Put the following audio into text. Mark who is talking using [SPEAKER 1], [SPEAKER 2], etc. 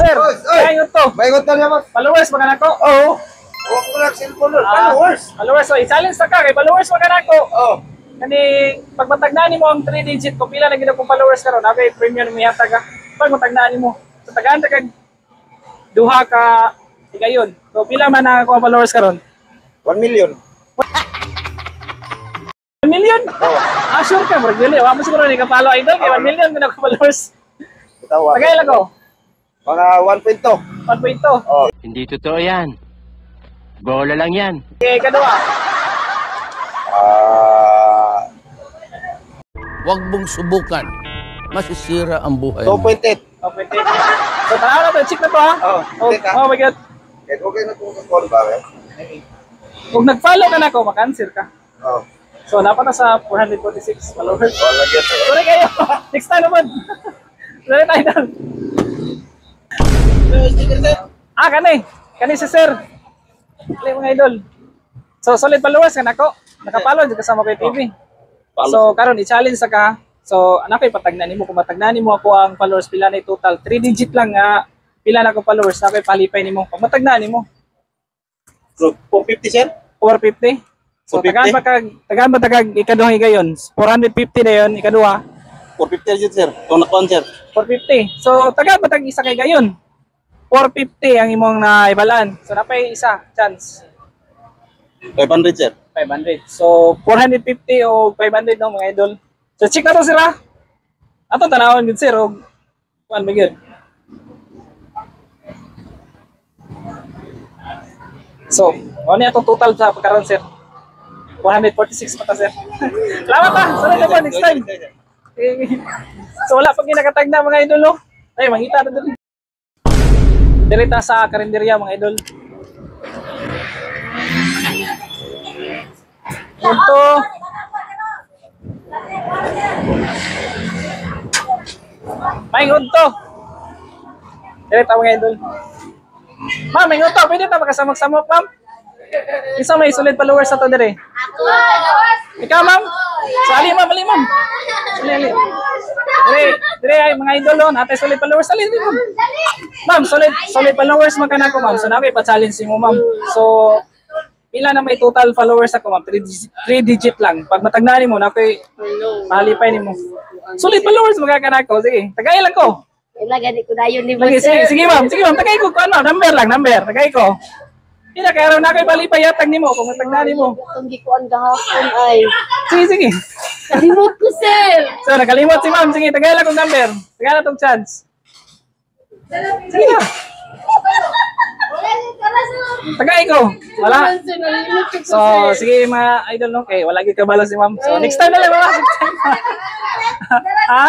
[SPEAKER 1] sir. Maingot to.
[SPEAKER 2] Maingot to niya, boss.
[SPEAKER 1] Followers mga nako.
[SPEAKER 2] Oo. Huwag ko lang cellphone. Followers.
[SPEAKER 1] Followers. So, i-challenge na ka kay followers mga nako.
[SPEAKER 2] Oo.
[SPEAKER 1] Kani pag matagnani mo ang 3 digit ko pila na gid akong followers karon, abi premium mi yata ka. Pag matagnani mo, sa tagaan kag duha ka higayon. So pila man na ako followers karon?
[SPEAKER 2] 1 million.
[SPEAKER 1] 1 million? Oh. Sure ka, bro. Dili, wa mo siguro ni ka follow idol kay 1 million gid ako followers.
[SPEAKER 2] Bitaw.
[SPEAKER 1] Tagay lang ko.
[SPEAKER 2] Mga 1.2.
[SPEAKER 1] 1.2.
[SPEAKER 2] Oh.
[SPEAKER 3] Hindi totoo yan. Bola lang yan.
[SPEAKER 1] Okay, kadua.
[SPEAKER 4] Huwag mong subukan. Masisira ang buhay
[SPEAKER 2] 2.8.
[SPEAKER 1] 2.8. So tanaw na to, check na to ha. Oh my god.
[SPEAKER 2] Okay na itong call ba, eh?
[SPEAKER 1] Kung nag-follow ka na ako, makanswer ka.
[SPEAKER 2] Oo.
[SPEAKER 1] So dapat na sa 446 followers.
[SPEAKER 2] Wala yan.
[SPEAKER 1] Sorry kayo. Next time naman. Sorry tayo doon. Kani si sir. Kali mga idol. So solid followers ka na ako. Nakapalo dito kasama ko TV. So karon i-challenge sa ka. So anak ko'y patagnan nimo, kung matagnan nimo ako ang followers pila na total 3 digit lang nga pila na ko followers na ko'y palipay nimo. Pag matagnan nimo.
[SPEAKER 2] So 450 sir?
[SPEAKER 1] 450. So tagaan ba kag ikaduhang higayon? 450 na yon ikaduha.
[SPEAKER 2] 450 yun sir. Kung nakon sir.
[SPEAKER 1] 450. So tagaan ba tag isa kay gayon? 450 ang imong naibalaan. So napay isa chance.
[SPEAKER 2] 500 sir.
[SPEAKER 1] 500. So 450 o 500 no mga idol. So check na to sila. Ato tanawon gid sir og kuan ba gyud. So, ano ato total sa pagkaron sir? 446 pa ta sir. Salamat ha. Sunod na po next time. So wala pag ginakatag na mga idol no. Ay mangita na dito. Direta sa karinderya mga idol. Ito. Maingon to. Direta mga idol. Ma'am, maingon to. Pwede ta makasamok-samok, ma'am? Isa may solid followers sa to dire.
[SPEAKER 5] Ako.
[SPEAKER 1] Ikaw, ma'am? Sali, ma'am. Ali, ma'am. Sali. Dire ay mga idol no. Natay solid followers. Sali, ma'am. Ma'am, solid followers man kanako, ma'am. So na kay pa-challenge mo, ma'am. So pila na may total followers ako, ma'am? 3 digit lang. Pag matagnan mo na kay malipay nimo. Solid followers magkakanako. Sige, tagay lang ko.
[SPEAKER 5] Ila gani ko dayon ni
[SPEAKER 1] Sige, ma'am. Tagay ko ano, number. Tagay ko. Pila kay araw na kay balipay yatag nimo kung matagnan nimo.
[SPEAKER 5] Itong gikuan gahapon ay.
[SPEAKER 1] Sige.
[SPEAKER 5] Kalimot ko, sir.
[SPEAKER 1] So nakalimot si ma'am. Sige, tagay lang kong number. Tagay na tong chance. Sige na. Tagay ko. Wala. So, sige mga idol no. Okay, wala gyud kabalo si ma'am. So, next time na lang mga. Ha?